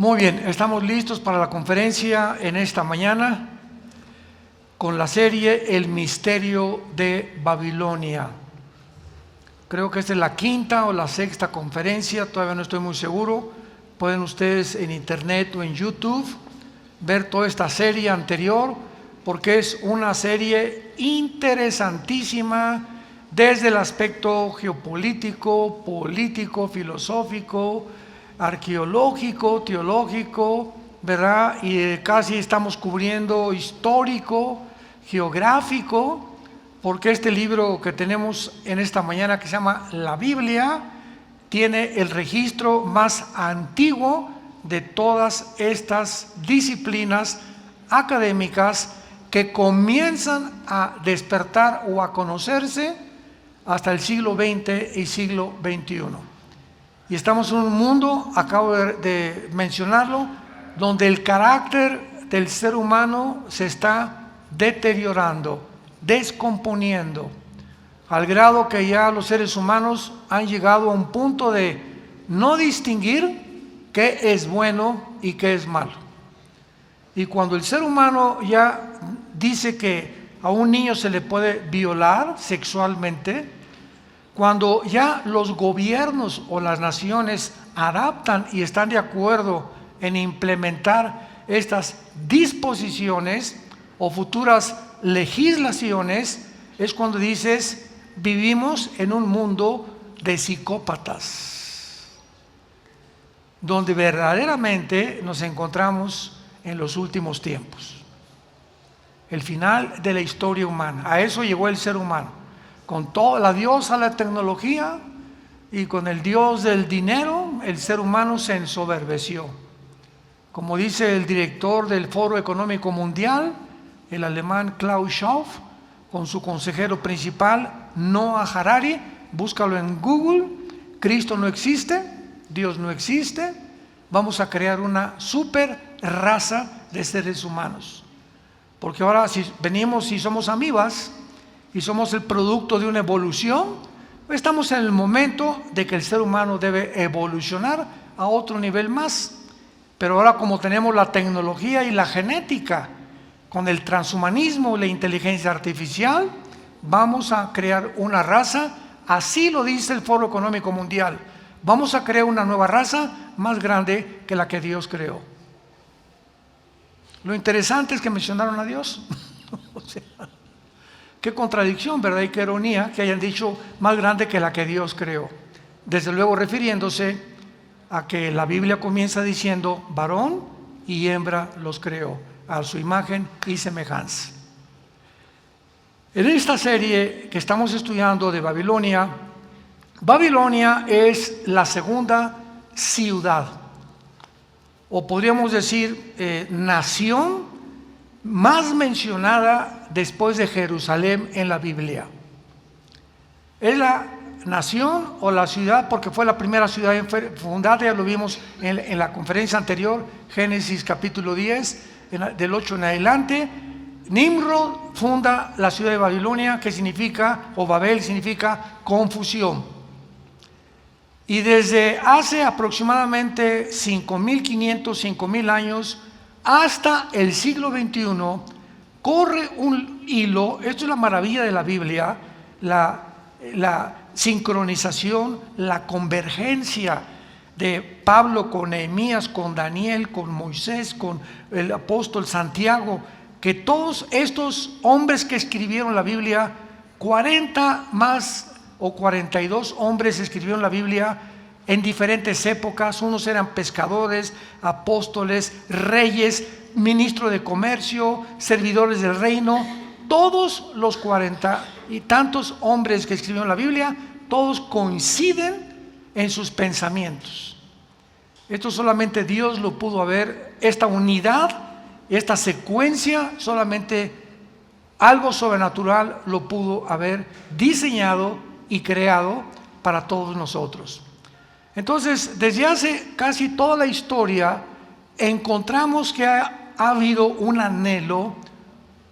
Muy bien, estamos listos para la conferencia en esta mañana con la serie El Misterio de Babilonia. Creo que esta es la quinta o la sexta conferencia, todavía no estoy muy seguro. Pueden ustedes en internet o en YouTube ver toda esta serie anterior, porque es una serie interesantísima desde el aspecto geopolítico, político, filosófico, arqueológico, teológico, ¿verdad? Y casi estamos cubriendo histórico, geográfico, porque este libro que tenemos en esta mañana, que se llama la Biblia, tiene el registro más antiguo de todas estas disciplinas académicas que comienzan a despertar o a conocerse hasta el siglo XX y siglo XXI. Y estamos en un mundo, acabo de mencionarlo, donde el carácter del ser humano se está deteriorando, descomponiendo, al grado que ya los seres humanos han llegado a un punto de no distinguir qué es bueno y qué es malo. Y cuando el ser humano ya dice que a un niño se le puede violar sexualmente, cuando ya los gobiernos o las naciones adaptan y están de acuerdo en implementar estas disposiciones o futuras legislaciones, es cuando dices, vivimos en un mundo de psicópatas, donde verdaderamente nos encontramos en los últimos tiempos. El final de la historia humana, a eso llegó el ser humano. Con toda la diosa la tecnología y con el dios del dinero, el ser humano se ensoberbeció. Como dice el director del Foro Económico Mundial, el alemán Klaus Schwab, con su consejero principal, Noah Harari, búscalo en Google, Cristo no existe, Dios no existe, vamos a crear una super raza de seres humanos. Porque ahora si venimos y somos amibas, y somos el producto de una evolución, estamos en el momento de que el ser humano debe evolucionar a otro nivel más. Pero ahora, como tenemos la tecnología y la genética, con el transhumanismo y la inteligencia artificial, vamos a crear una raza, así lo dice el Foro Económico Mundial, vamos a crear una nueva raza más grande que la que Dios creó. Lo interesante es que mencionaron a Dios. O sea, qué contradicción, ¿verdad? Y qué ironía que hayan dicho más grande que la que Dios creó. Desde luego refiriéndose a que la Biblia comienza diciendo, varón y hembra los creó, a su imagen y semejanza. En esta serie que estamos estudiando de Babilonia, Babilonia es la segunda ciudad, o podríamos decir nación más mencionada después de Jerusalén en la Biblia. Es la nación o la ciudad porque fue la primera ciudad fundada, ya lo vimos en la conferencia anterior, Génesis capítulo 10, del 8 en adelante. Nimrod funda la ciudad de Babilonia, que significa, o Babel significa confusión. Y desde hace aproximadamente 5.500, 5.000 años, hasta el siglo XXI, corre un hilo, esto es la maravilla de la Biblia, la sincronización, la convergencia de Pablo con Nehemías, con Daniel, con Moisés, con el apóstol Santiago, que todos estos hombres que escribieron la Biblia, 40 más o 42 hombres escribieron la Biblia en diferentes épocas. Unos eran pescadores, apóstoles, reyes, ministros de comercio, servidores del reino. Todos los 40 y tantos hombres que escribieron la Biblia, todos coinciden en sus pensamientos. Esto solamente Dios lo pudo haber, esta unidad, esta secuencia, solamente algo sobrenatural lo pudo haber diseñado y creado para todos nosotros. Entonces, desde hace casi toda la historia, encontramos que ha habido un anhelo,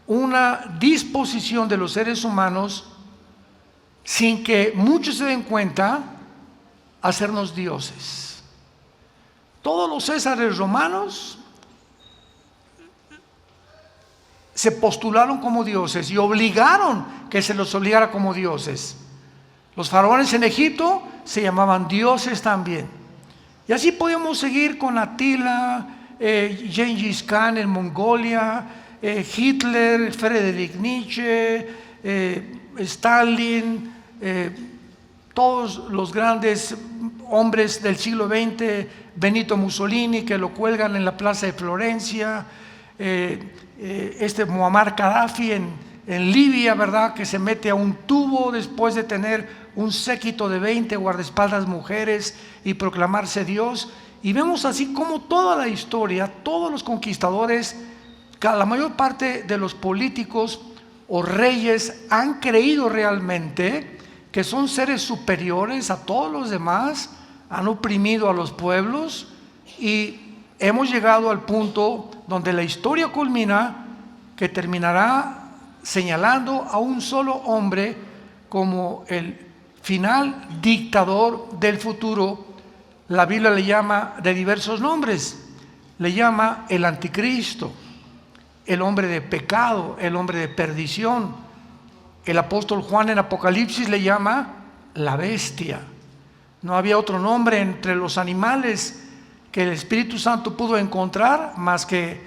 una disposición de los seres humanos, sin que muchos se den cuenta, a hacernos dioses. Todos los césares romanos se postularon como dioses y obligaron que se los obligara como dioses. Los faraones en Egipto se llamaban dioses también. Y así podemos seguir con Atila, Gengis Khan en Mongolia, Hitler, Friedrich Nietzsche, Stalin, todos los grandes hombres del siglo XX, Benito Mussolini, que lo cuelgan en la plaza de Florencia, Muammar Gaddafi en Libia, ¿verdad?, que se mete a un tubo después de tener un séquito de 20 guardaespaldas mujeres y proclamarse Dios. Y vemos así como toda la historia, todos los conquistadores, la mayor parte de los políticos o reyes han creído realmente que son seres superiores a todos los demás, han oprimido a los pueblos y hemos llegado al punto donde la historia culmina, que terminará señalando a un solo hombre como el final dictador del futuro. La Biblia le llama de diversos nombres, le llama el anticristo, el hombre de pecado, el hombre de perdición. El apóstol Juan en Apocalipsis le llama la bestia. No había otro nombre entre los animales que el Espíritu Santo pudo encontrar más que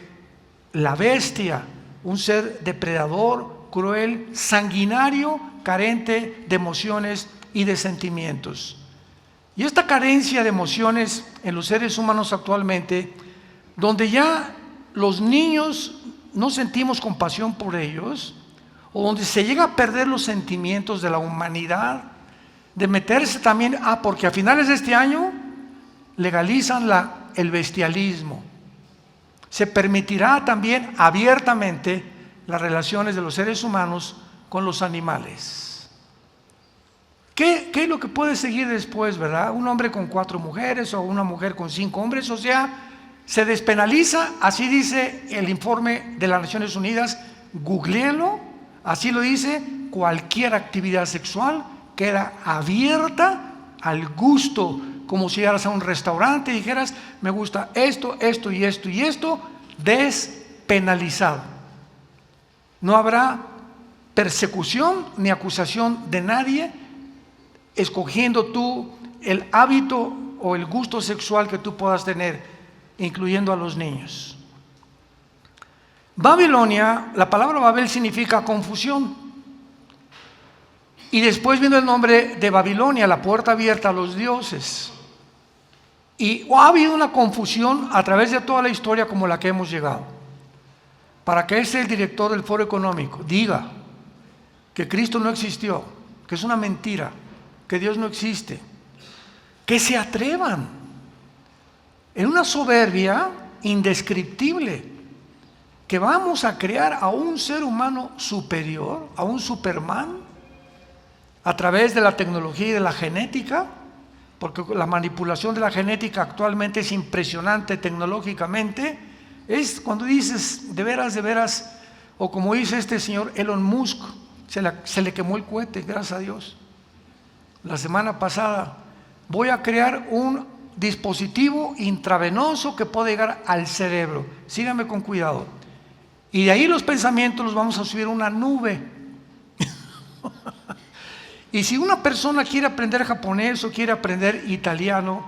la bestia, un ser depredador, cruel, sanguinario, carente de emociones y de sentimientos. Y esta carencia de emociones en los seres humanos actualmente, donde ya los niños no sentimos compasión por ellos, o donde se llega a perder los sentimientos de la humanidad, de meterse también, porque a finales de este año legalizan el bestialismo. Se permitirá también abiertamente las relaciones de los seres humanos con los animales. ¿Qué es lo que puede seguir después, verdad? Un hombre con 4 mujeres o una mujer con 5 hombres, o sea, se despenaliza, así dice el informe de las Naciones Unidas, googléelo, así lo dice, cualquier actividad sexual queda abierta al gusto, como si llegaras a un restaurante y dijeras, me gusta esto, esto y esto y esto, despenalizado. No habrá persecución ni acusación de nadie, escogiendo tú el hábito o el gusto sexual que tú puedas tener, incluyendo a los niños. Babilonia, la palabra Babel significa confusión. Y después vino el nombre de Babilonia, la puerta abierta a los dioses. Y ha habido una confusión a través de toda la historia como la que hemos llegado. Para que el director del Foro Económico diga que Cristo no existió, que es una mentira, que Dios no existe, que se atrevan en una soberbia indescriptible, que vamos a crear a un ser humano superior, a un Superman, a través de la tecnología y de la genética, porque la manipulación de la genética actualmente es impresionante tecnológicamente. Es cuando dices, de veras, o como dice este señor Elon Musk, se le quemó el cohete, gracias a Dios. La semana pasada, voy a crear un dispositivo intravenoso que puede llegar al cerebro. Síganme con cuidado. Y de ahí los pensamientos los vamos a subir a una nube. Y si una persona quiere aprender japonés o quiere aprender italiano,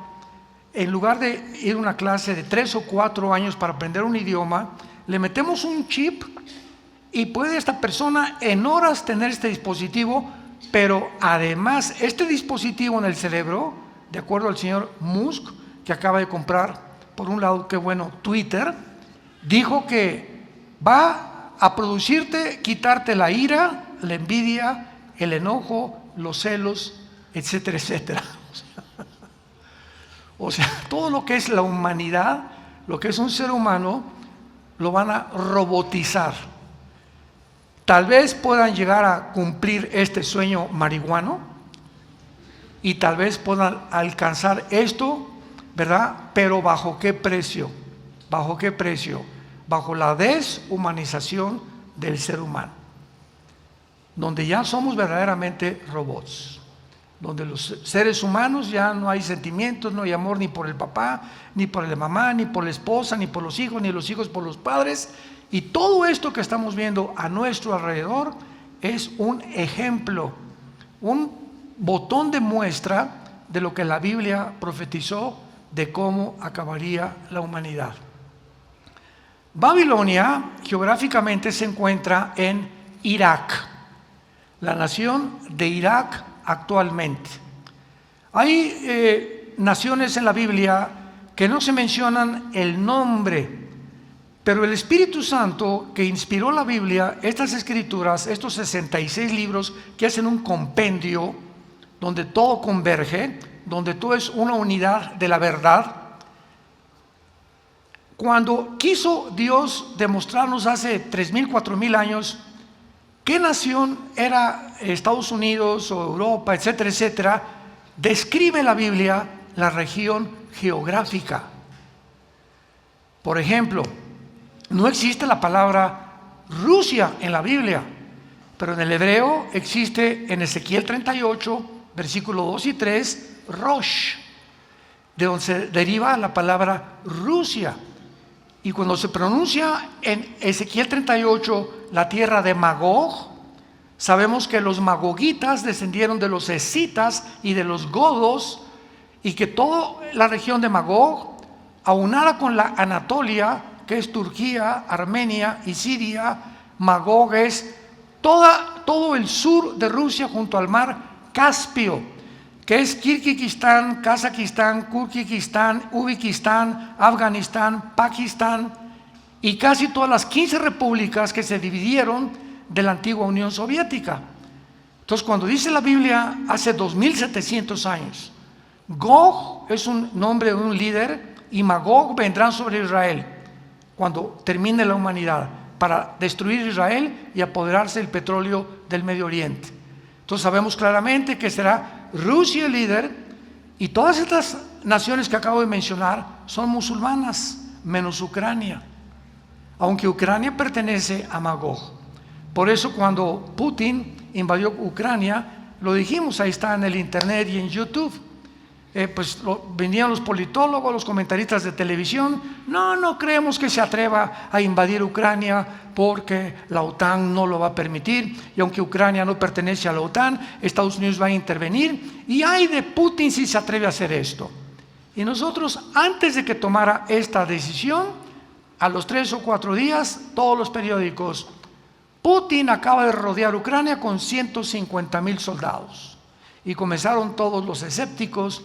en lugar de ir a una clase de 3 o 4 años para aprender un idioma, le metemos un chip y puede esta persona en horas tener este dispositivo, pero además este dispositivo en el cerebro, de acuerdo al señor Musk, que acaba de comprar, por un lado, qué bueno, Twitter, dijo que va a producirte, quitarte la ira, la envidia, el enojo, los celos, etcétera, etcétera. O sea, todo lo que es la humanidad, lo que es un ser humano, lo van a robotizar. Tal vez puedan llegar a cumplir este sueño marihuano y tal vez puedan alcanzar esto, ¿verdad? Pero ¿bajo qué precio? ¿Bajo qué precio? Bajo la deshumanización del ser humano, donde ya somos verdaderamente robots. donde los seres humanos ya no hay sentimientos, no hay amor ni por el papá, ni por la mamá, ni por la esposa, ni por los hijos, ni los hijos por los padres. Y todo esto que estamos viendo a nuestro alrededor es un ejemplo, un botón de muestra de lo que la Biblia profetizó de cómo acabaría la humanidad. Babilonia geográficamente se encuentra en Irak, la nación de Irak actualmente. Hay naciones en la Biblia que no se mencionan el nombre, pero el Espíritu Santo que inspiró la Biblia, estas escrituras, estos 66 libros que hacen un compendio donde todo converge, donde todo es una unidad de la verdad. Cuando quiso Dios demostrarnos hace 3,000, 4,000 años qué nación era Estados Unidos o Europa, etcétera, etcétera, describe la Biblia la región geográfica. Por ejemplo, no existe la palabra Rusia en la Biblia, pero en el hebreo existe en Ezequiel 38, versículo 2 y 3, Rosh, de donde se deriva la palabra Rusia. Y cuando se pronuncia en Ezequiel 38 la tierra de Magog, sabemos que los magogitas descendieron de los escitas y de los godos, y que toda la región de Magog, aunada con la Anatolia, que es Turquía, Armenia y Siria, Magog es todo el sur de Rusia junto al mar Caspio, que es Kirguistán, Kazajistán, Kirguistán, Uzbekistán, Afganistán, Pakistán y casi todas las 15 repúblicas que se dividieron de la antigua Unión Soviética. Entonces, cuando dice la Biblia hace 2700 años, Gog es un nombre de un líder y Magog vendrán sobre Israel cuando termine la humanidad para destruir Israel y apoderarse del petróleo del Medio Oriente. Entonces sabemos claramente que será Rusia el líder, y todas estas naciones que acabo de mencionar son musulmanas, menos Ucrania, aunque Ucrania pertenece a Magog. Por eso cuando Putin invadió Ucrania, lo dijimos, ahí está en el internet y en YouTube, venían los politólogos, los comentaristas de televisión, no creemos que se atreva a invadir Ucrania porque la OTAN no lo va a permitir, y aunque Ucrania no pertenece a la OTAN, Estados Unidos va a intervenir, y ay de Putin si se atreve a hacer esto. Y nosotros, antes de que tomara esta decisión, a los 3 o 4 días, todos los periódicos, Putin acaba de rodear Ucrania con 150,000 soldados, y comenzaron todos los escépticos,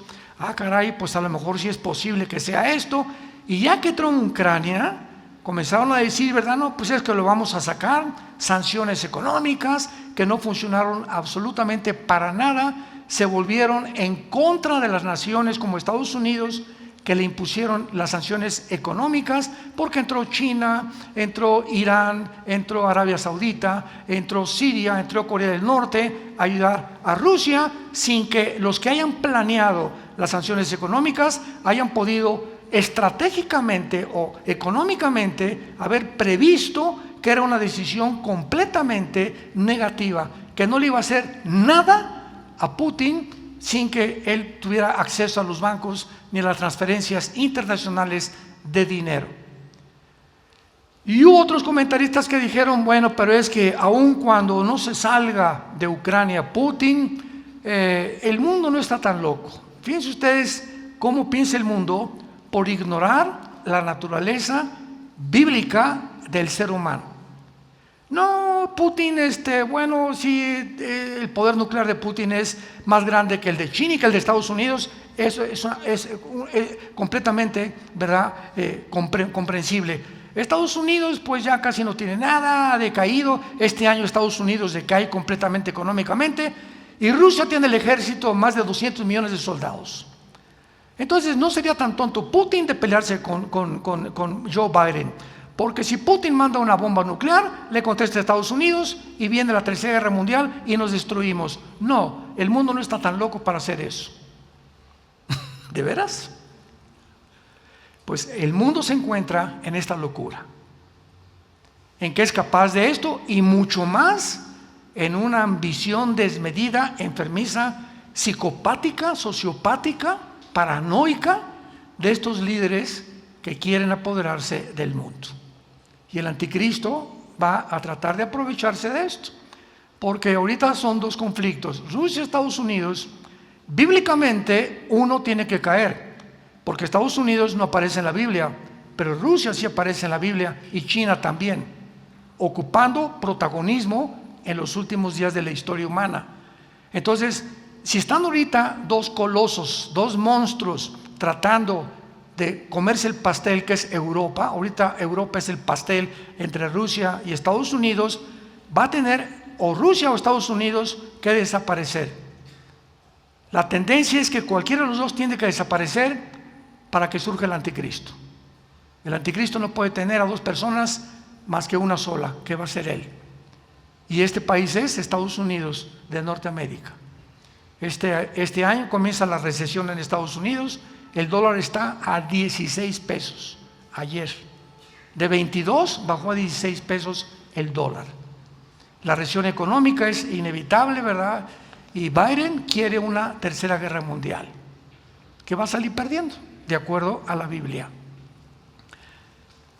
caray, pues a lo mejor sí es posible que sea esto. Y ya que entró en Ucrania, comenzaron a decir, ¿verdad? No, pues es que lo vamos a sacar, sanciones económicas que no funcionaron absolutamente para nada, se volvieron en contra de las naciones como Estados Unidos, que le impusieron las sanciones económicas, porque entró China, entró Irán, entró Arabia Saudita, entró Siria, entró Corea del Norte a ayudar a Rusia, sin que los que hayan planeado las sanciones económicas hayan podido estratégicamente o económicamente haber previsto que era una decisión completamente negativa, que no le iba a hacer nada a Putin sin que él tuviera acceso a los bancos ni a las transferencias internacionales de dinero. Y hubo otros comentaristas que dijeron, bueno, pero es que aun cuando no se salga de Ucrania Putin, el mundo no está tan loco. Fíjense ustedes cómo piensa el mundo por ignorar la naturaleza bíblica del ser humano. No, Putin, bueno, sí, el poder nuclear de Putin es más grande que el de China y que el de Estados Unidos. Eso es completamente, ¿verdad?, comprensible. Estados Unidos pues ya casi no tiene nada, ha decaído. Este año Estados Unidos decae completamente económicamente, y Rusia tiene el ejército más de 200 millones de soldados. Entonces no sería tan tonto Putin de pelearse con Joe Biden, porque si Putin manda una bomba nuclear, le contesta a Estados Unidos y viene la Tercera Guerra Mundial y nos destruimos. No, el mundo no está tan loco para hacer eso. ¿De veras? Pues el mundo se encuentra en esta locura, en que es capaz de esto y mucho más, en una ambición desmedida, enfermiza, psicopática, sociopática, paranoica de estos líderes que quieren apoderarse del mundo. Y el anticristo va a tratar de aprovecharse de esto, porque ahorita son dos conflictos, Rusia y Estados Unidos. Bíblicamente uno tiene que caer, porque Estados Unidos no aparece en la Biblia, pero Rusia sí aparece en la Biblia, y China también, ocupando protagonismo en los últimos días de la historia humana. Entonces, si están ahorita dos colosos, dos monstruos tratando de comerse el pastel que es Europa, ahorita Europa es el pastel entre Rusia y Estados Unidos, va a tener o Rusia o Estados Unidos que desaparecer. La tendencia es que cualquiera de los dos tiene que desaparecer para que surja el anticristo. El anticristo no puede tener a dos personas más que una sola, que va a ser él. Y este país es Estados Unidos de Norteamérica. Este año comienza la recesión en Estados Unidos. El dólar está a 16 pesos ayer. De 22 bajó a 16 pesos el dólar. La recesión económica es inevitable, ¿verdad? Y Biden quiere una tercera guerra mundial, que va a salir perdiendo, de acuerdo a la Biblia.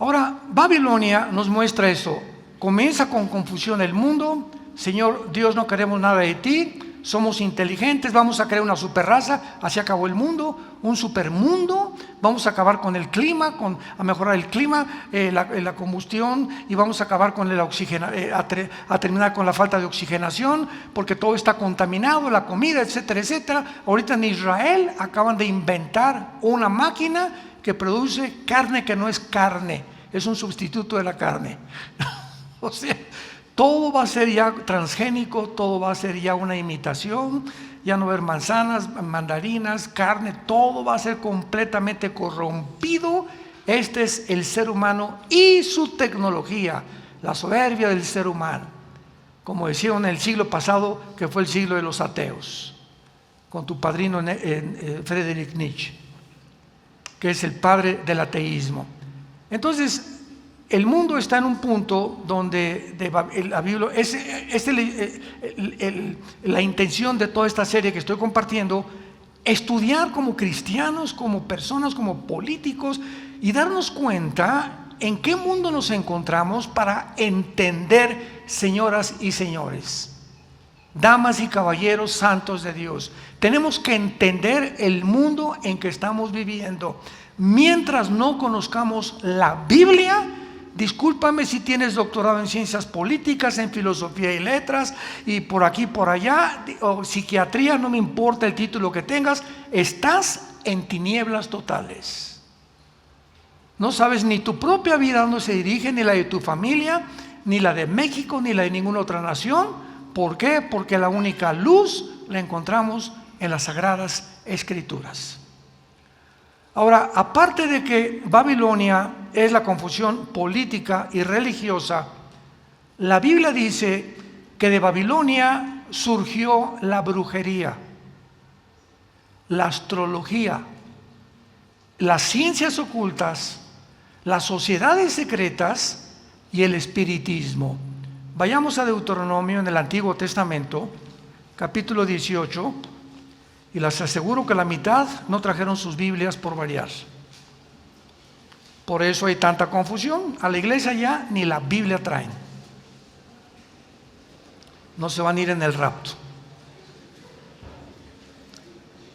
Ahora, Babilonia nos muestra eso. Comienza con confusión el mundo. Señor Dios, no queremos nada de ti. Somos inteligentes, vamos a crear una superraza, así acabó el mundo, un supermundo, vamos a acabar con el clima, a mejorar el clima, la combustión, y vamos a acabar con a terminar con la falta de oxigenación, porque todo está contaminado, la comida, etcétera, etcétera. Ahorita en Israel acaban de inventar una máquina que produce carne que no es carne, es un sustituto de la carne. O sea, todo va a ser ya transgénico, todo va a ser ya una imitación, ya no va a haber manzanas, mandarinas, carne, todo va a ser completamente corrompido. Este es el ser humano y su tecnología, la soberbia del ser humano. Como decían en el siglo pasado, que fue el siglo de los ateos, con tu padrino Friedrich Nietzsche, que es el padre del ateísmo. Entonces, el mundo está en un punto donde la Biblia, la intención de toda esta serie que estoy compartiendo, estudiar como cristianos, como personas, como políticos, y darnos cuenta en qué mundo nos encontramos para entender, señoras y señores, damas y caballeros santos de Dios. Tenemos que entender el mundo en que estamos viviendo. Mientras no conozcamos la Biblia, discúlpame si tienes doctorado en ciencias políticas, en filosofía y letras, y por aquí, por allá, o psiquiatría, no me importa el título que tengas, estás en tinieblas totales. No sabes ni tu propia vida dónde se dirige, ni la de tu familia, ni la de México, ni la de ninguna otra nación. ¿Por qué? Porque la única luz la encontramos en las Sagradas Escrituras. Ahora, aparte de que Babilonia es la confusión política y religiosa, la Biblia dice que de Babilonia surgió la brujería, la astrología, las ciencias ocultas, las sociedades secretas y el espiritismo. Vayamos a Deuteronomio en el Antiguo Testamento, capítulo 18. Y les aseguro que la mitad no trajeron sus Biblias por variar. Por eso hay tanta confusión. A la iglesia ya ni la Biblia traen. No se van a ir en el rapto.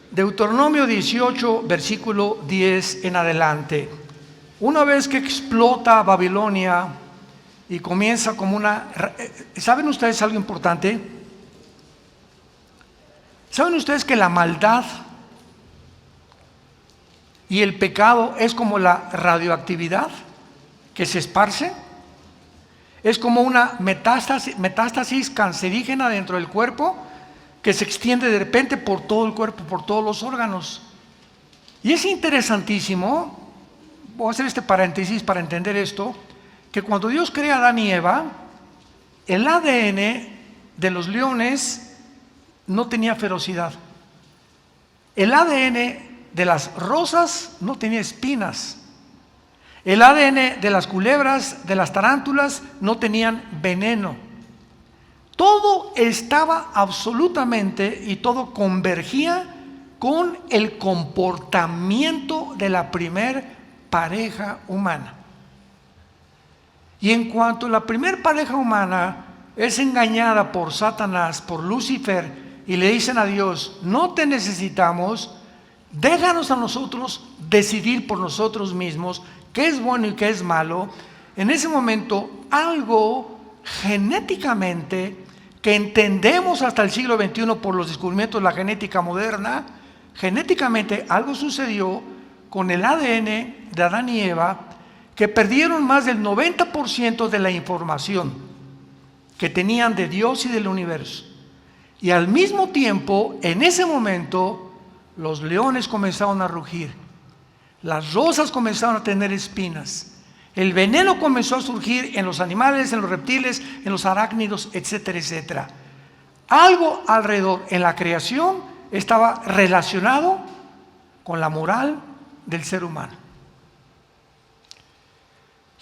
Deuteronomio 18, versículo 10 en adelante. Una vez que explota Babilonia y comienza como una... ¿Saben ustedes algo importante? ¿Saben ustedes que la maldad y el pecado es como la radioactividad que se esparce? Es como una metástasis cancerígena dentro del cuerpo que se extiende de repente por todo el cuerpo, por todos los órganos. Y es interesantísimo, voy a hacer este paréntesis para entender esto, que cuando Dios crea a Adán y Eva, el ADN de los leones no tenía ferocidad. El ADN de las rosas no tenía espinas. El ADN de las culebras, de las tarántulas, no tenían veneno. Todo estaba absolutamente y todo convergía con el comportamiento de la primer pareja humana. Y en cuanto la primer pareja humana es engañada por Satanás, por Lucifer, y le dicen a Dios: no te necesitamos, déjanos a nosotros decidir por nosotros mismos qué es bueno y qué es malo. En ese momento algo genéticamente, que entendemos hasta el siglo XXI por los descubrimientos de la genética moderna, genéticamente algo sucedió con el ADN de Adán y Eva, que perdieron más del 90% de la información que tenían de Dios y del universo. Y al mismo tiempo, en ese momento, los leones comenzaron a rugir, las rosas comenzaron a tener espinas, el veneno comenzó a surgir en los animales, en los reptiles, en los arácnidos, etcétera, etcétera. Algo alrededor en la creación estaba relacionado con la moral del ser humano.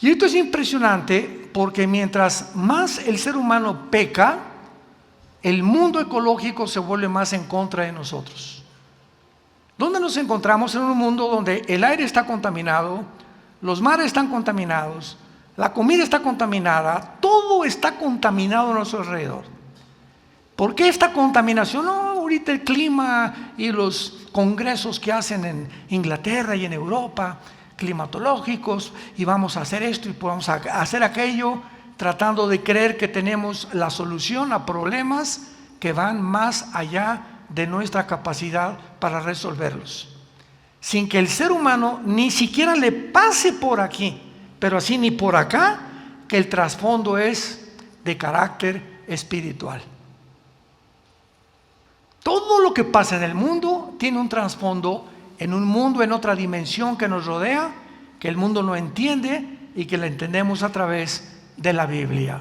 Y esto es impresionante porque mientras más el ser humano peca, el mundo ecológico se vuelve más en contra de nosotros. ¿Dónde nos encontramos? En un mundo donde el aire está contaminado, los mares están contaminados, la comida está contaminada, todo está contaminado a nuestro alrededor. ¿Por qué esta contaminación? No, ahorita el clima y los congresos que hacen en Inglaterra y en Europa, climatológicos, y vamos a hacer esto y vamos a hacer aquello, tratando de creer que tenemos la solución a problemas que van más allá de nuestra capacidad para resolverlos, sin que el ser humano ni siquiera le pase por aquí, pero así ni por acá, que el trasfondo es de carácter espiritual. Todo lo que pasa en el mundo tiene un trasfondo en un mundo, en otra dimensión que nos rodea, que el mundo no entiende y que la entendemos a través de la Biblia,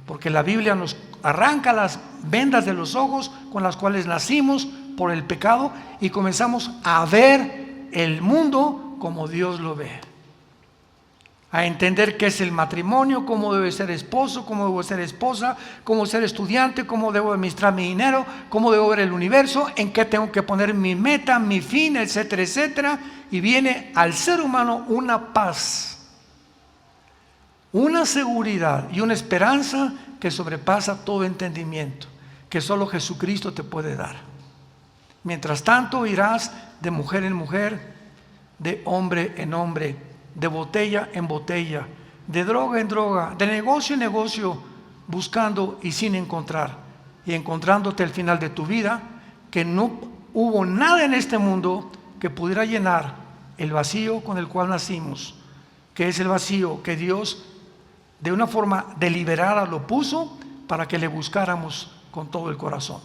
porque la Biblia nos arranca las vendas de los ojos con las cuales nacimos por el pecado y comenzamos a ver el mundo como Dios lo ve, a entender qué es el matrimonio, cómo debe ser esposo, cómo debo ser esposa, cómo ser estudiante, cómo debo administrar mi dinero, cómo debo ver el universo, en qué tengo que poner mi meta, mi fin, etcétera, etcétera. Y viene al ser humano una paz, una seguridad y una esperanza que sobrepasa todo entendimiento, que solo Jesucristo te puede dar. Mientras tanto irás de mujer en mujer, de hombre en hombre, de botella en botella, de droga en droga, de negocio en negocio, buscando y sin encontrar, y encontrándote al final de tu vida que no hubo nada en este mundo que pudiera llenar el vacío con el cual nacimos, que es el vacío que Dios de una forma deliberada lo puso para que le buscáramos con todo el corazón.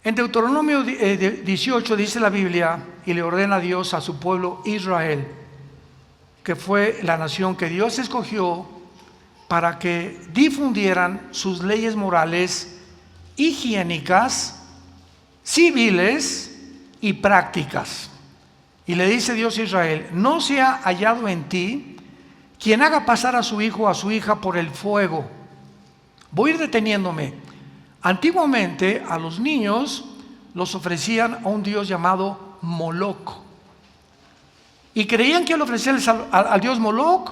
En Deuteronomio 18 dice la Biblia, y le ordena a Dios a su pueblo Israel, que fue la nación que Dios escogió para que difundieran sus leyes morales, higiénicas, civiles y prácticas. Y le dice Dios a Israel: no se ha hallado en ti quien haga pasar a su hijo o a su hija por el fuego. Voy a ir deteniéndome. Antiguamente a los niños los ofrecían a un dios llamado Moloc, y creían que al ofrecerles al dios Moloc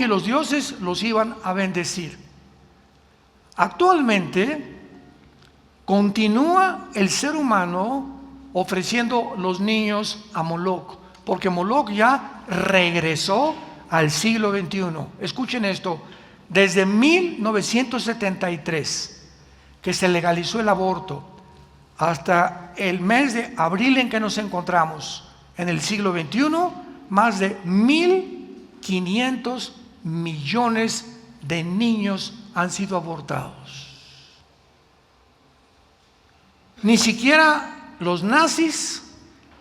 y los dioses los iban a bendecir. Actualmente continúa el ser humano ofreciendo los niños a Moloc, porque Moloc ya regresó al siglo XXI. Escuchen esto: desde 1973 que se legalizó el aborto hasta el mes de abril en que nos encontramos en el siglo XXI, más de 1.500 millones de niños han sido abortados. Ni siquiera los nazis,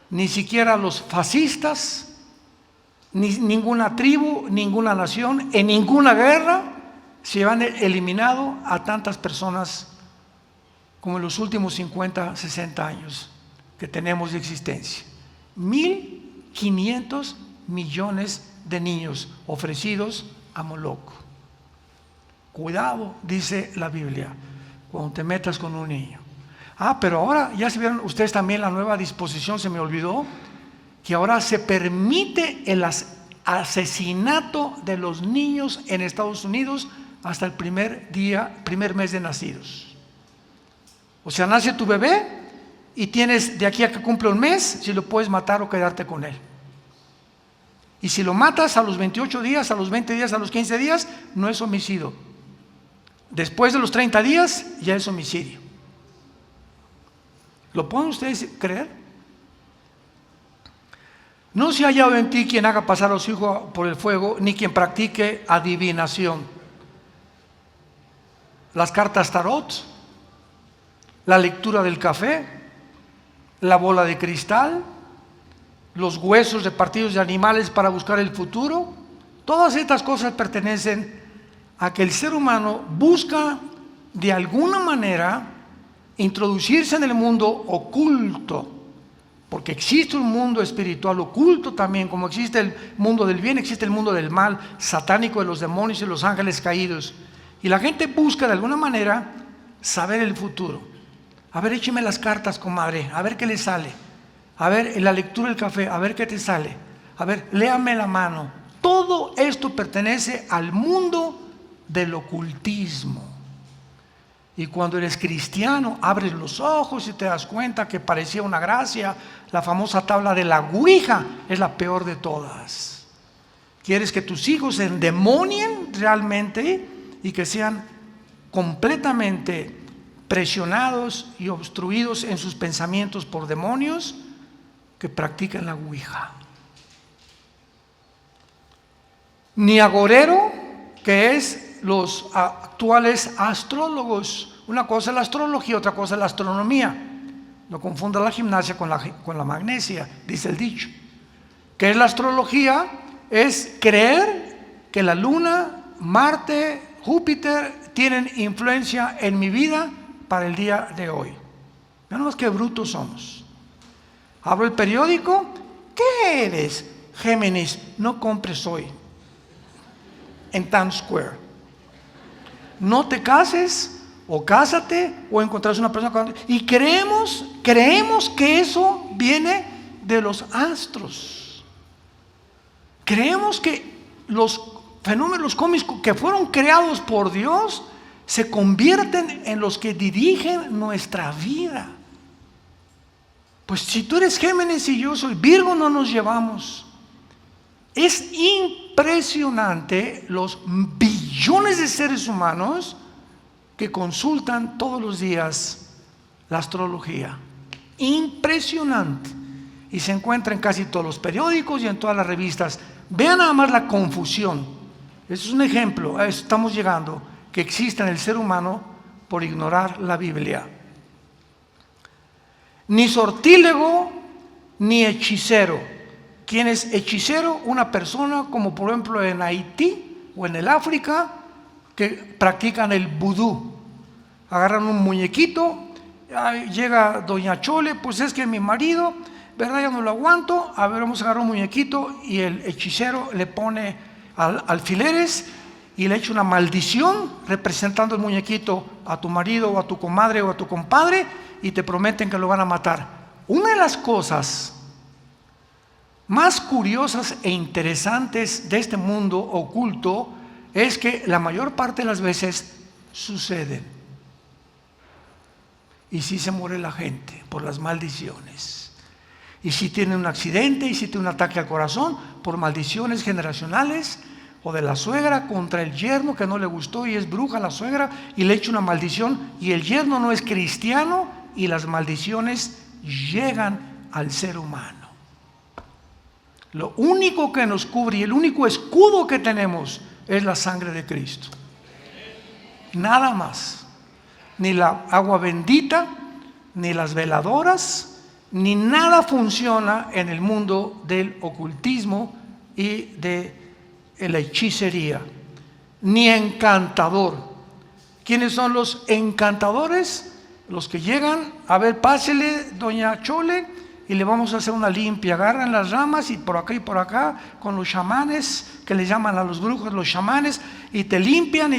ni siquiera los fascistas, ni ninguna tribu, ninguna nación, en ninguna guerra se han eliminado a tantas personas como en los últimos 50, 60 años que tenemos de existencia. 1.500 millones de niños ofrecidos a Moloc. Cuidado, dice la Biblia, cuando te metas con un niño. Pero ahora, ya se vieron ustedes también la nueva disposición, se me olvidó, que ahora se permite el asesinato de los niños en Estados Unidos hasta el primer mes de nacidos. O sea, nace tu bebé y tienes de aquí a que cumple un mes, si lo puedes matar o quedarte con él. Y si lo matas a los 28 días, a los 20 días, a los 15 días, no es homicidio. Después de los 30 días, ya es homicidio. ¿Lo pueden ustedes creer? No se ha hallado en ti quien haga pasar a los hijos por el fuego, ni quien practique adivinación. Las cartas tarot, la lectura del café, la bola de cristal, los huesos de partidos de animales para buscar el futuro. Todas estas cosas pertenecen a que el ser humano busca de alguna manera introducirse en el mundo oculto, porque existe un mundo espiritual oculto también, como existe el mundo del bien, existe el mundo del mal, satánico, de los demonios y los ángeles caídos. Y la gente busca de alguna manera saber el futuro. A ver, écheme las cartas, comadre, a ver qué le sale. A ver, en la lectura del café, a ver qué te sale. A ver, léame la mano. Todo esto pertenece al mundo del ocultismo. Y cuando eres cristiano, abres los ojos y te das cuenta que parecía una gracia. La famosa tabla de la Ouija es la peor de todas. Quieres que tus hijos se endemonien realmente y que sean completamente presionados y obstruidos en sus pensamientos por demonios, que practican la Ouija. Ni agorero, que es los actuales astrólogos. Una cosa es la astrología, otra cosa es la astronomía. No confunda la gimnasia con la magnesia, dice el dicho. ¿Qué es la astrología? Es creer que la luna, Marte, Júpiter tienen influencia en mi vida para el día de hoy. Vean más qué brutos somos. Abro el periódico. ¿Qué eres? Géminis, no compres hoy en Times Square. No te cases, o cásate, o encontrarás una persona. Y creemos que eso viene de los astros. Creemos que los fenómenos cósmicos que fueron creados por Dios se convierten en los que dirigen nuestra vida. Pues si tú eres Géminis y yo soy Virgo, no nos llevamos. Es impresionante los billones de seres humanos que consultan todos los días la astrología. Impresionante. Y se encuentra en casi todos los periódicos y en todas las revistas. Vean nada más la confusión. Eso es un ejemplo. A eso estamos llegando, que existe en el ser humano por ignorar la Biblia. Ni sortílego ni hechicero. ¿Quién es hechicero? Una persona como por ejemplo en Haití o en el África, que practican el vudú. Agarran un muñequito, llega doña Chole, pues es que mi marido, ¿verdad? Ya no lo aguanto, a ver, vamos a agarrar un muñequito, y el hechicero le pone alfileres y le echa una maldición representando el muñequito a tu marido o a tu comadre o a tu compadre, y te prometen que lo van a matar. Una de las cosas más curiosas e interesantes de este mundo oculto es que la mayor parte de las veces suceden. Y sí se muere la gente por las maldiciones. Y si tiene un accidente, y si tiene un ataque al corazón por maldiciones generacionales, o de la suegra contra el yerno que no le gustó y es bruja la suegra y le echa una maldición, y el yerno no es cristiano, y las maldiciones llegan al ser humano. Lo único que nos cubre y el único escudo que tenemos es la sangre de Cristo. Nada más. Ni la agua bendita, ni las veladoras, ni nada funciona en el mundo del ocultismo y de la hechicería. Ni encantador. ¿Quiénes son los encantadores? Los que llegan, a ver, pásele, doña Chole, y le vamos a hacer una limpia. Agarran las ramas y por acá, con los chamanes, que le llaman a los brujos los chamanes, y te limpian,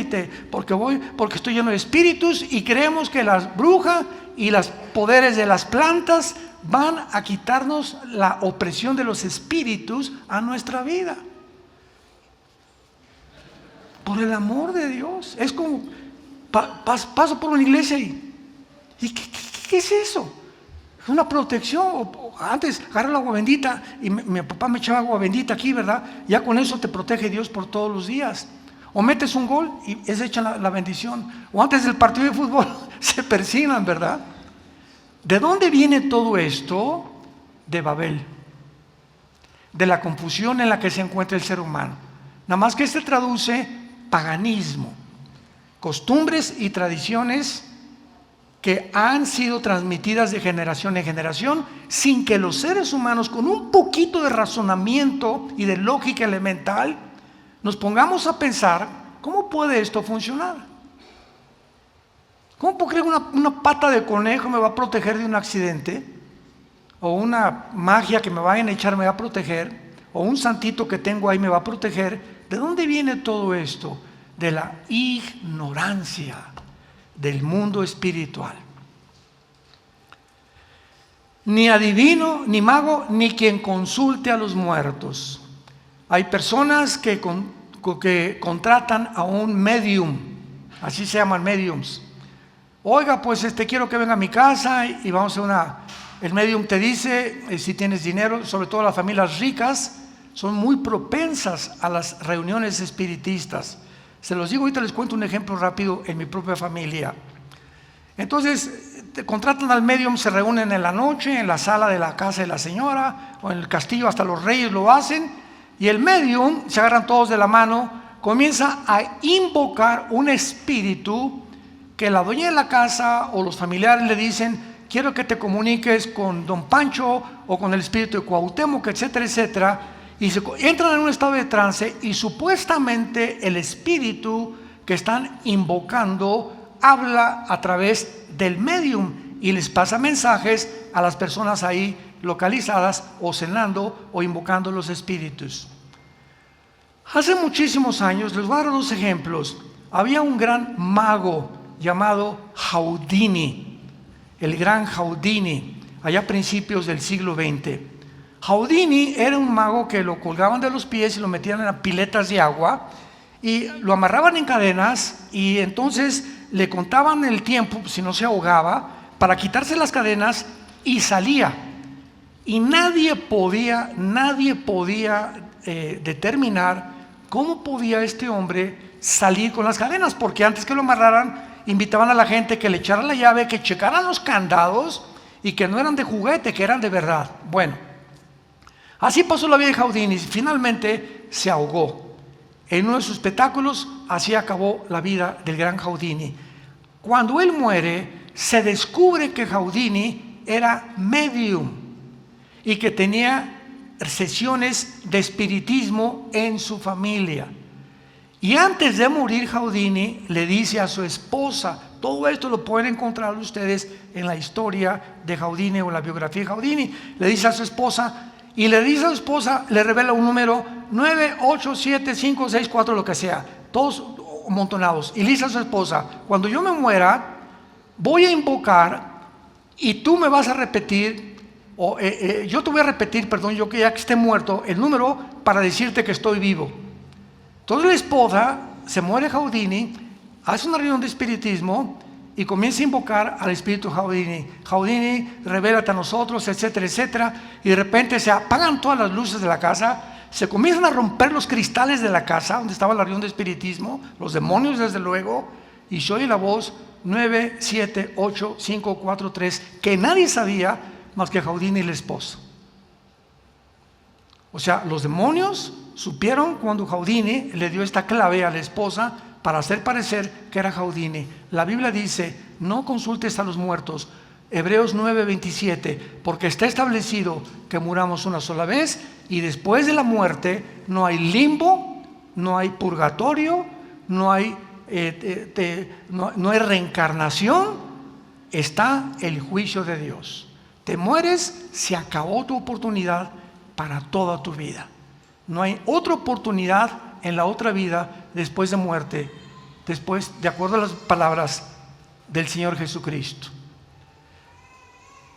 porque estoy lleno de espíritus, y creemos que las brujas y los poderes de las plantas van a quitarnos la opresión de los espíritus a nuestra vida. Por el amor de Dios. Es como, paso por una iglesia y ¿qué es eso? Es una protección. Antes agarraba el agua bendita y mi papá me echaba agua bendita aquí, ¿verdad? Ya con eso te protege Dios por todos los días. O metes un gol y es hecha la bendición. O antes del partido de fútbol se persignan, ¿verdad? ¿De dónde viene todo esto? De Babel. De la confusión en la que se encuentra el ser humano. Nada más que se traduce paganismo. Costumbres y tradiciones que han sido transmitidas de generación en generación sin que los seres humanos, con un poquito de razonamiento y de lógica elemental, nos pongamos a pensar, ¿cómo puede esto funcionar? ¿Cómo puedo creer que una pata de conejo me va a proteger de un accidente? O una magia que me vayan a echar me va a proteger, o un santito que tengo ahí me va a proteger. ¿De dónde viene todo esto? De la ignorancia del mundo espiritual. Ni adivino, ni mago, ni quien consulte a los muertos. Hay personas que contratan a un medium, así se llaman mediums. Oiga, pues quiero que venga a mi casa y vamos a el medium te dice, si tienes dinero, sobre todo las familias ricas, son muy propensas a las reuniones espiritistas. Se los digo, ahorita les cuento un ejemplo rápido en mi propia familia. Entonces, te contratan al medium, se reúnen en la noche, en la sala de la casa de la señora, o en el castillo, hasta los reyes lo hacen, y el medium, se agarran todos de la mano, comienza a invocar un espíritu que la dueña de la casa o los familiares le dicen, quiero que te comuniques con don Pancho o con el espíritu de Cuauhtémoc, etcétera, etcétera. Y entran en un estado de trance y supuestamente el espíritu que están invocando habla a través del medium y les pasa mensajes a las personas ahí localizadas o cenando o invocando los espíritus. Hace muchísimos años, les voy a dar dos ejemplos. Había un gran mago llamado Houdini, el gran Houdini, allá a principios del siglo XX. Houdini era un mago que lo colgaban de los pies y lo metían en piletas de agua y lo amarraban en cadenas y entonces le contaban el tiempo, si no se ahogaba, para quitarse las cadenas y salía. Y nadie podía determinar cómo podía este hombre salir con las cadenas, porque antes que lo amarraran, invitaban a la gente que le echaran la llave, que checaran los candados y que no eran de juguete, que eran de verdad. Bueno, así pasó la vida de Houdini. Finalmente se ahogó. En uno de sus espectáculos, así acabó la vida del gran Houdini. Cuando él muere, se descubre que Houdini era medium y que tenía sesiones de espiritismo en su familia. Y antes de morir, Houdini le dice a su esposa, todo esto lo pueden encontrar ustedes en la historia de Houdini o en la biografía de Houdini, le dice a su esposa, le revela un número 9875564, lo que sea, todos amontonados, y le dice a su esposa, cuando yo me muera, voy a invocar y tú me vas a repetir, yo te voy a repetir, yo que ya que esté muerto, el número para decirte que estoy vivo. Entonces la esposa, se muere Houdini, hace una reunión de espiritismo y comienza a invocar al espíritu Houdini. Houdini, revélate a nosotros, etcétera, etcétera. Y de repente se apagan todas las luces de la casa, se comienzan a romper los cristales de la casa donde estaba la reunión de espiritismo, los demonios desde luego, y se oye la voz 9785543, que nadie sabía más que Houdini y la esposa. O sea, los demonios supieron cuando Houdini le dio esta clave a la esposa para hacer parecer que era Houdini. La Biblia dice, no consultes a los muertos, Hebreos 9:27, porque está establecido que muramos una sola vez y después de la muerte no hay limbo, no hay purgatorio, no hay reencarnación, está el juicio de Dios. te mueres, se acabó tu oportunidad para toda tu vida. No hay otra oportunidad en la otra vida después de muerte, después, de acuerdo a las palabras del Señor Jesucristo.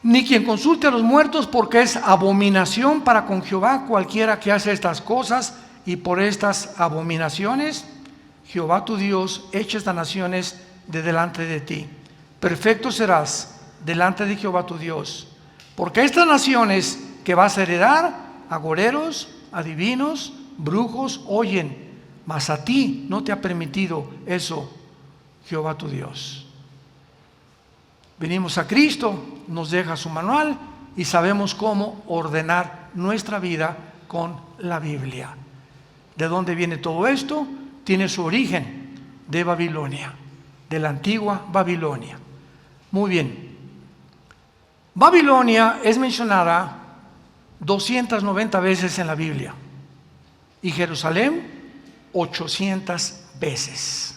Ni quien consulte a los muertos, porque es abominación para con Jehová cualquiera que hace estas cosas, y por estas abominaciones Jehová tu Dios echa estas naciones de delante de ti. Perfecto serás delante de Jehová tu Dios, porque estas naciones que vas a heredar, agoreros, adivinos, brujos, oyen, mas a ti no te ha permitido eso Jehová tu Dios. Venimos a Cristo, nos deja su manual y sabemos cómo ordenar nuestra vida con la Biblia. ¿De dónde viene todo esto? Tiene su origen de Babilonia, de la antigua Babilonia. Muy bien. Babilonia es mencionada 290 veces en la Biblia y Jerusalén 800 veces.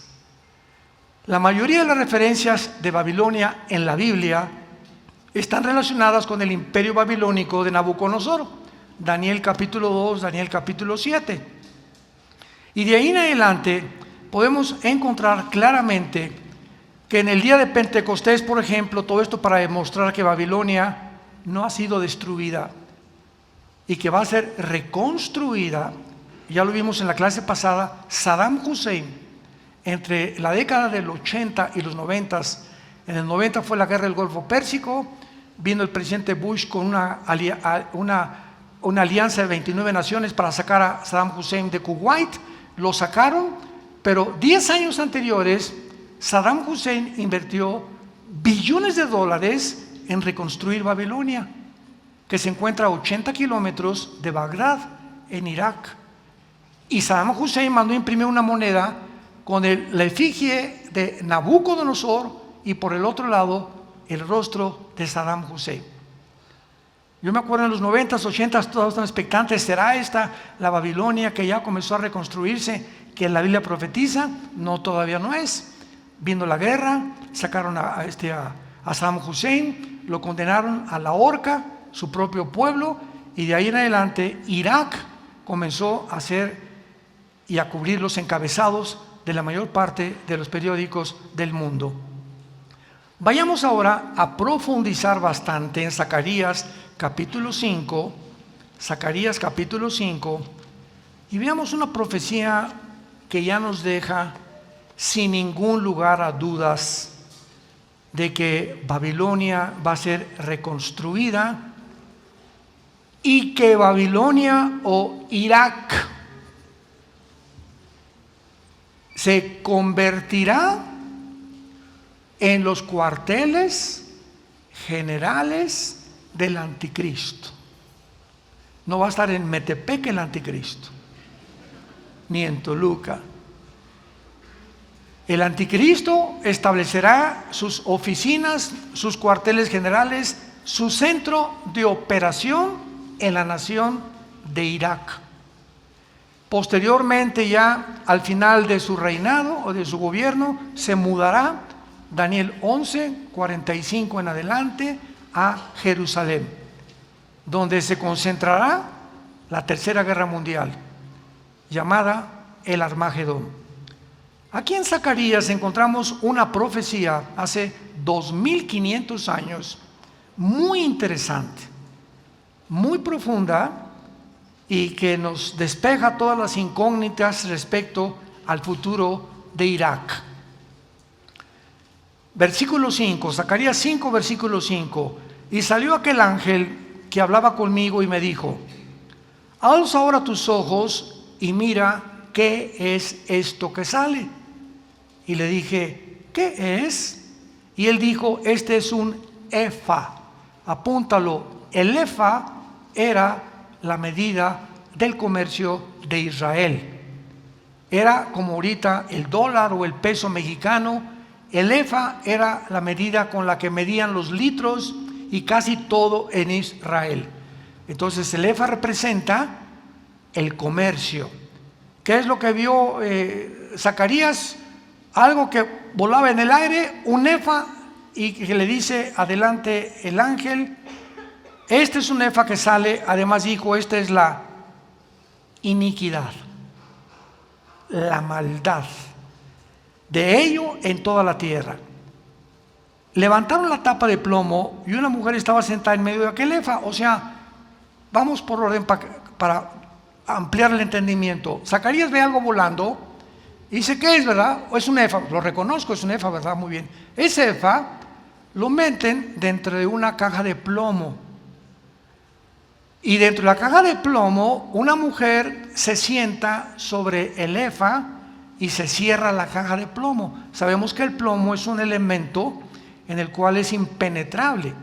La mayoría de las referencias de Babilonia en la Biblia están relacionadas con el imperio babilónico de Nabucodonosor. Daniel capítulo 2, Daniel capítulo 7. Y de ahí en adelante podemos encontrar claramente que en el día de Pentecostés, por ejemplo, todo esto para demostrar que Babilonia no ha sido destruida y que va a ser reconstruida. Ya lo vimos en la clase pasada. Saddam Hussein, entre la década del 80 y los 90, en el 90 fue la guerra del Golfo Pérsico, vino el presidente Bush con una alianza de 29 naciones para sacar a Saddam Hussein de Kuwait. Lo sacaron, pero 10 años anteriores Saddam Hussein invirtió billones de dólares en reconstruir Babilonia, que se encuentra a 80 kilómetros de Bagdad, en Irak. Y Saddam Hussein mandó imprimir una moneda con la efigie de Nabucodonosor y por el otro lado el rostro de Saddam Hussein. Yo me acuerdo en los 90s, 80s, todos están expectantes. ¿Será esta la Babilonia que ya comenzó a reconstruirse, que la Biblia profetiza? No, todavía no es. Vino la guerra, sacaron a Saddam Hussein, lo condenaron a la horca, su propio pueblo, y de ahí en adelante Irak comenzó a hacer y a cubrir los encabezados de la mayor parte de los periódicos del mundo. Vayamos ahora a profundizar bastante en Zacarías capítulo 5, Zacarías capítulo 5, y veamos una profecía que ya nos deja sin ningún lugar a dudas de que Babilonia va a ser reconstruida y que Babilonia o Irak se convertirá en los cuarteles generales del anticristo. No va a estar en Metepec el anticristo, ni en Toluca. El anticristo establecerá sus oficinas, sus cuarteles generales, su centro de operación en la nación de Irak. Posteriormente, ya al final de su reinado o de su gobierno, se mudará, Daniel 11, 45 en adelante, a Jerusalén, donde se concentrará la tercera guerra mundial, llamada el Armagedón. Aquí en Zacarías encontramos una profecía hace 2500 años, muy interesante, muy profunda, y que nos despeja todas las incógnitas respecto al futuro de Irak. Versículo 5, Zacarías 5, versículo 5. Y salió aquel ángel que hablaba conmigo y me dijo: alza ahora tus ojos y mira qué es esto que sale. Y le dije: ¿qué es? Y él dijo: este es un efa. Apúntalo. El efa era la medida del comercio de Israel. Era como ahorita el dólar o el peso mexicano. El efa era la medida con la que medían los litros y casi todo en Israel. Entonces el efa representa el comercio. ¿Qué es lo que vio Zacarías? Algo que volaba en el aire, un efa, y que le dice adelante el ángel: Este es un efa que sale, además dijo, esta es la iniquidad, la maldad de ello en toda la tierra. Levantaron la tapa de plomo y una mujer estaba sentada en medio de aquel efa. O sea, vamos por orden para ampliar el entendimiento. Zacarías ve algo volando y dice, ¿qué es, verdad? Es un efa. Lo reconozco, es un efa, ¿verdad? Muy bien. Ese efa lo meten dentro de una caja de plomo. Y dentro de la caja de plomo, una mujer se sienta sobre el efa y se cierra la caja de plomo. Sabemos que el plomo es un elemento en el cual es impenetrable.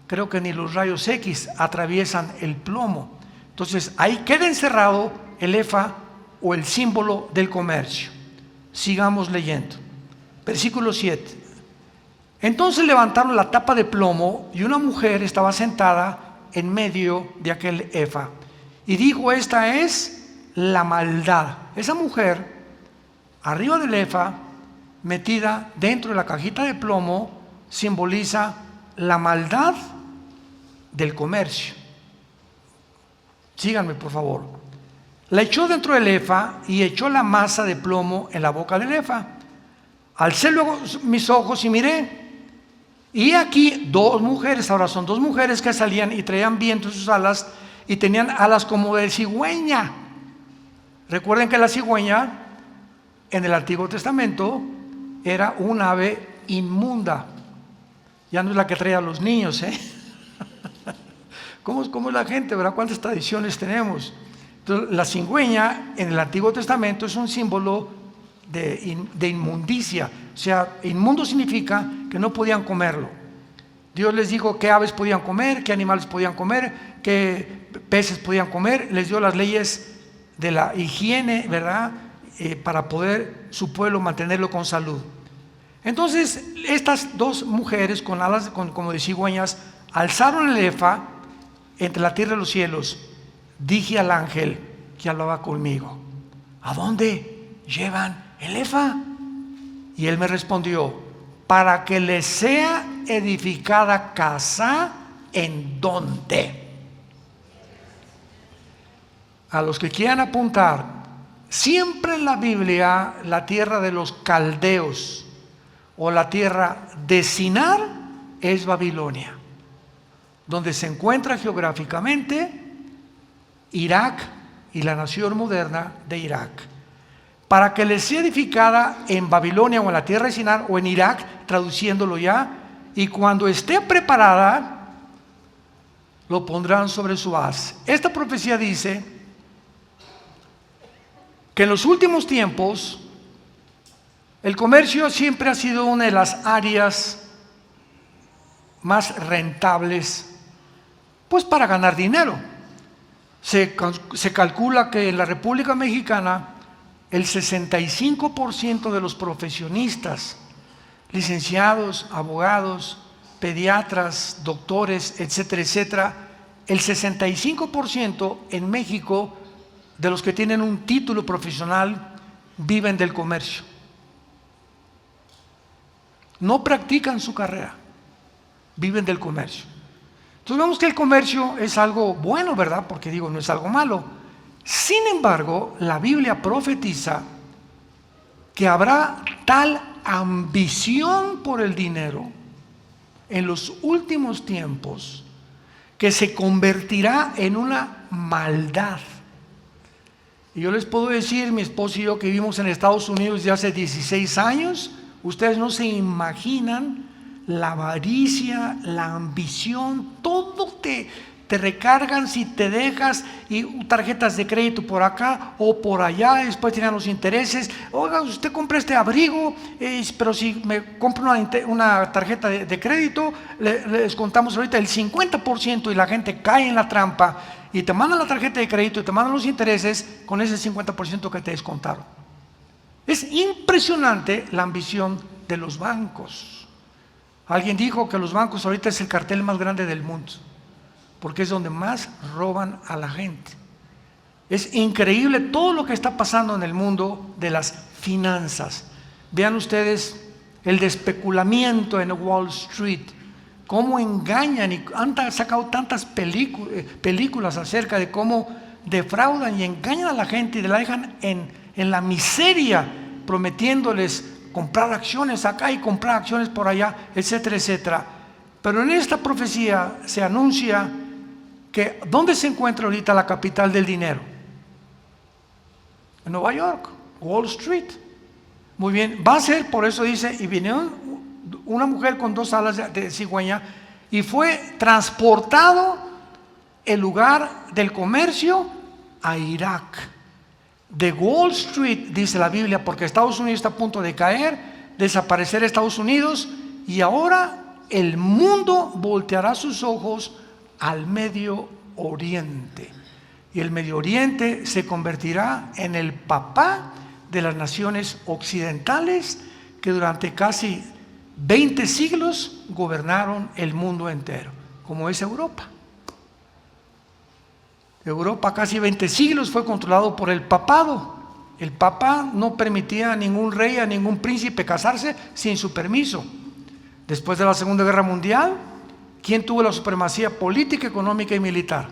Creo que ni los rayos X atraviesan el plomo. Entonces, ahí queda encerrado el efa o el símbolo del comercio. Sigamos leyendo. Versículo 7. Entonces levantaron la tapa de plomo y una mujer estaba sentada en medio de aquel efa. Y dijo, esta es la maldad. Esa mujer, arriba del efa, metida dentro de la cajita de plomo, simboliza la maldad del comercio. Síganme, por favor. La echó dentro del efa y echó la masa de plomo en la boca del efa. Alcé luego mis ojos y miré. Y aquí dos mujeres, ahora son dos mujeres que salían y traían viento en sus alas y tenían alas como de cigüeña. Recuerden que la cigüeña en el Antiguo Testamento era un ave inmunda. Ya no es la que trae a los niños, ¿eh? ¿Cómo es la gente, verdad? ¿Cuántas tradiciones tenemos? Entonces, la cigüeña en el Antiguo Testamento es un símbolo de inmundicia. O sea, inmundo significa que no podían comerlo. Dios les dijo qué aves podían comer, qué animales podían comer, qué peces podían comer. Les dio las leyes de la higiene, ¿verdad? Para poder su pueblo mantenerlo con salud. Entonces, estas dos mujeres con alas como de cigüeñas alzaron el efa entre la tierra y los cielos. Dije al ángel que hablaba conmigo, ¿a dónde llevan el efa? Y él me respondió, para que les sea edificada casa. ¿En dónde? A los que quieran apuntar, siempre en la Biblia la tierra de los caldeos o la tierra de Sinar es Babilonia, donde se encuentra geográficamente Irak y la nación moderna de Irak. Para que les sea edificada en Babilonia o en la tierra de Sinar o en Irak, traduciéndolo ya, y cuando esté preparada, lo pondrán sobre su haz. Esta profecía dice que en los últimos tiempos el comercio siempre ha sido una de las áreas más rentables, pues para ganar dinero. Se calcula que en la República Mexicana el 65% de los profesionistas, licenciados, abogados, pediatras, doctores, etcétera, etcétera, el 65% en México de los que tienen un título profesional viven del comercio. No practican su carrera, viven del comercio. Entonces vemos que el comercio es algo bueno, ¿verdad? Porque digo, no es algo malo. Sin embargo, la Biblia profetiza que habrá tal ambición por el dinero en los últimos tiempos que se convertirá en una maldad. Y yo les puedo decir, mi esposo y yo que vivimos en Estados Unidos desde hace 16 años, ustedes no se imaginan la avaricia, la ambición, todo te recargan si te dejas, y tarjetas de crédito por acá o por allá, después tienen los intereses. Oiga, usted compra este abrigo, pero si me compra una tarjeta de crédito, les contamos ahorita el 50%, y la gente cae en la trampa y te mandan la tarjeta de crédito y te mandan los intereses con ese 50% que te descontaron. Es impresionante la ambición de los bancos. Alguien dijo que los bancos ahorita es el cartel más grande del mundo, porque es donde más roban a la gente. Es increíble todo lo que está pasando en el mundo de las finanzas. Vean ustedes el despeculamiento en Wall Street, cómo engañan y han sacado tantas películas acerca de cómo defraudan y engañan a la gente y la dejan en la miseria, prometiéndoles comprar acciones acá y comprar acciones por allá, etcétera, etcétera. Pero en esta profecía se anuncia que ¿dónde se encuentra ahorita la capital del dinero? En Nueva York, Wall Street. Muy bien, va a ser, por eso dice, y vino una mujer con 2 alas de cigüeña y fue transportado el lugar del comercio a Irak. De Wall Street, dice la Biblia, porque Estados Unidos está a punto de caer, desaparecer Estados Unidos, y ahora el mundo volteará sus ojos al Medio Oriente. Y el Medio Oriente se convertirá en el papá de las naciones occidentales que durante casi 20 siglos gobernaron el mundo entero, como es Europa. Europa casi 20 siglos fue controlado por el papado. El papa no permitía a ningún rey, a ningún príncipe casarse sin su permiso. Después de la Segunda Guerra Mundial, ¿quién tuvo la supremacía política, económica y militar?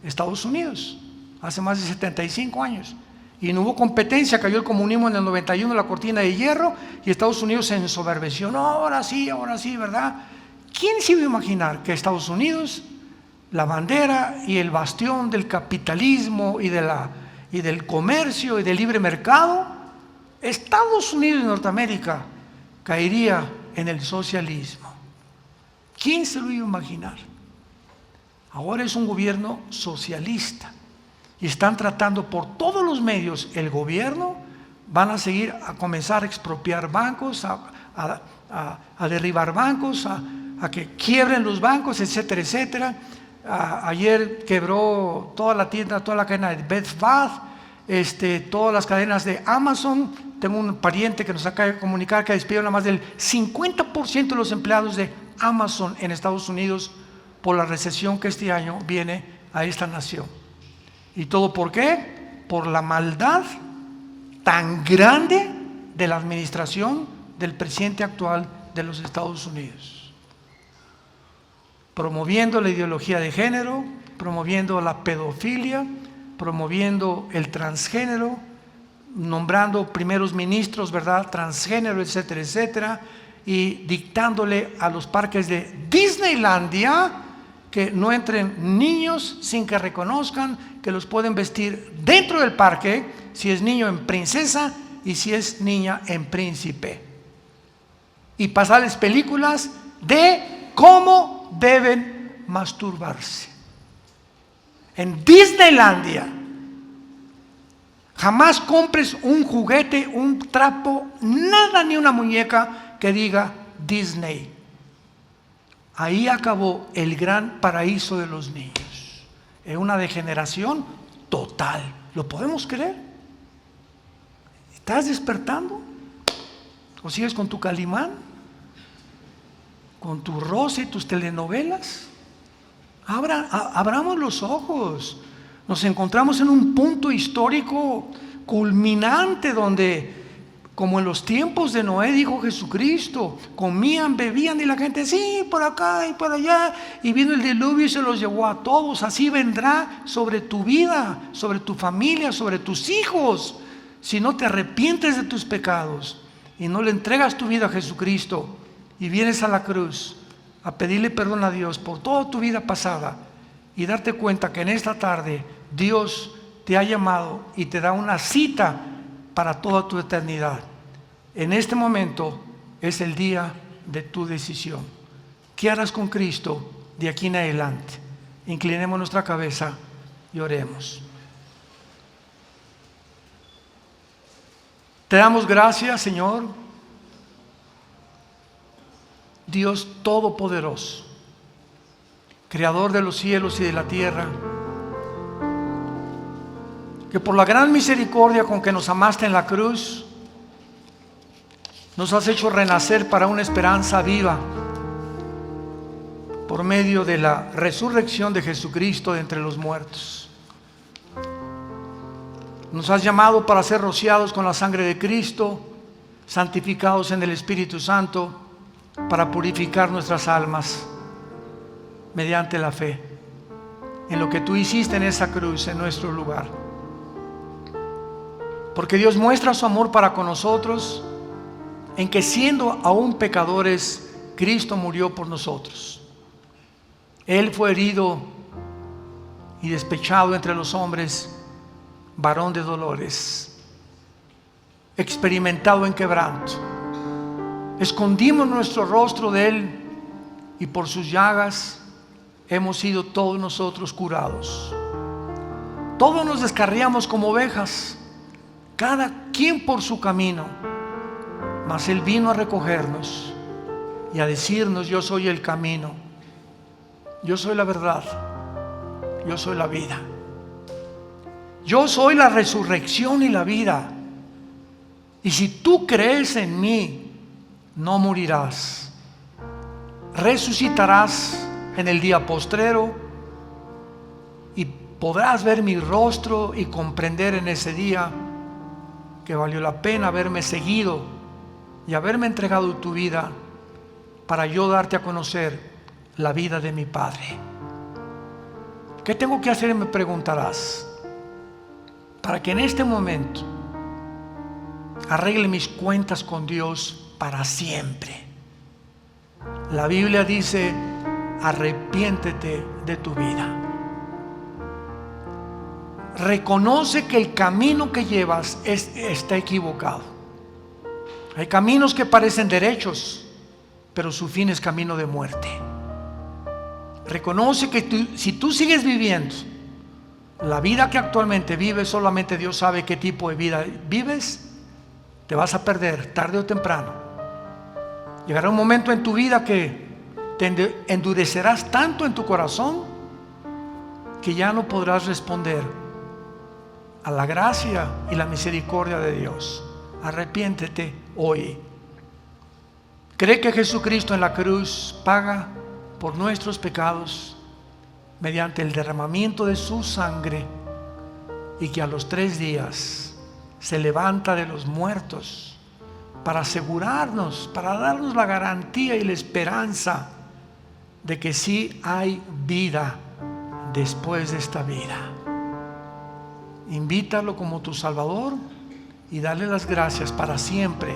Estados Unidos, hace más de 75 años. Y no hubo competencia, cayó el comunismo en el 91, la cortina de hierro, y Estados Unidos se ensoberbeció. No, ahora sí, ¿verdad? ¿Quién se iba a imaginar que Estados Unidos, la bandera y el bastión del capitalismo y del comercio y del libre mercado, Estados Unidos y Norteamérica caería en el socialismo? ¿Quién se lo iba a imaginar? Ahora es un gobierno socialista y están tratando por todos los medios, el gobierno, van a seguir a comenzar a expropiar bancos, a derribar bancos, a que quiebren los bancos, etcétera, etcétera. Ayer quebró toda la tienda, toda la cadena de Bed Bath, todas las cadenas de Amazon. Tengo un pariente que nos acaba de comunicar que despidieron a más del 50% de los empleados de Amazon en Estados Unidos por la recesión que este año viene a esta nación. ¿Y todo por qué? Por la maldad tan grande de la administración del presidente actual de los Estados Unidos, promoviendo la ideología de género, promoviendo la pedofilia, promoviendo el transgénero, nombrando primeros ministros, ¿verdad?, transgénero, etcétera, etcétera, y dictándole a los parques de Disneylandia que no entren niños sin que reconozcan que los pueden vestir dentro del parque, si es niño en princesa y si es niña en príncipe, y pasarles películas de cómo deben masturbarse en Disneylandia. Jamás compres un juguete, un trapo, nada, ni una muñeca que diga Disney. Ahí acabó el gran paraíso de los niños, en una degeneración total. ¿Lo podemos creer? ¿Estás despertando? ¿O sigues con tu Calimán? ¿Con tu Rosa y tus telenovelas? Abramos los ojos. Nos encontramos en un punto histórico culminante donde, como en los tiempos de Noé, dijo Jesucristo, comían, bebían y la gente, sí, por acá y por allá, y vino el diluvio y se los llevó a todos. Así vendrá sobre tu vida, sobre tu familia, sobre tus hijos, si no te arrepientes de tus pecados y no le entregas tu vida a Jesucristo y vienes a la cruz a pedirle perdón a Dios por toda tu vida pasada y darte cuenta que en esta tarde Dios te ha llamado y te da una cita para toda tu eternidad. En este momento es el día de tu decisión. ¿Qué harás con Cristo de aquí en adelante? Inclinemos nuestra cabeza y oremos. Te damos gracias, Señor, Dios Todopoderoso, Creador de los cielos y de la tierra, que por la gran misericordia con que nos amaste en la cruz, nos has hecho renacer para una esperanza viva por medio de la resurrección de Jesucristo de entre los muertos. Nos has llamado para ser rociados con la sangre de Cristo, santificados en el Espíritu Santo, para purificar nuestras almas. mediante la fe en lo que tú hiciste en esa cruz, en nuestro lugar. Porque Dios muestra su amor para con nosotros en que, siendo aún pecadores, Cristo murió por nosotros. Él fue herido y despechado entre los hombres, varón de dolores, experimentado en quebranto. Escondimos nuestro rostro de Él, y por sus llagas hemos sido todos nosotros curados. Todos nos descarriamos como ovejas, cada quien por su camino, mas Él vino a recogernos y a decirnos: yo soy el camino, yo soy la verdad, yo soy la vida, yo soy la resurrección y la vida. Y si tú crees en mí, no morirás, resucitarás en el día postrero, y podrás ver mi rostro y comprender en ese día que valió la pena haberme seguido y haberme entregado tu vida para yo darte a conocer la vida de mi Padre. ¿Qué tengo que hacer?, me preguntarás, para que en este momento arregle mis cuentas con Dios para siempre. La Biblia dice: arrepiéntete de tu vida. Reconoce que el camino que llevas está equivocado. Hay caminos que parecen derechos, pero su fin es camino de muerte. Reconoce que si tú sigues viviendo la vida que actualmente vives, solamente Dios sabe qué tipo de vida vives, te vas a perder tarde o temprano. Llegará un momento en tu vida que te endurecerás tanto en tu corazón que ya no podrás responder a la gracia y la misericordia de Dios. Arrepiéntete hoy. Cree que Jesucristo en la cruz paga por nuestros pecados mediante el derramamiento de su sangre, y que a los 3 días se levanta de los muertos para asegurarnos, para darnos la garantía y la esperanza de que sí hay vida después de esta vida. Invítalo como tu Salvador y dale las gracias para siempre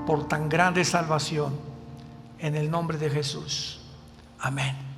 por tan grande salvación, en el nombre de Jesús. Amén.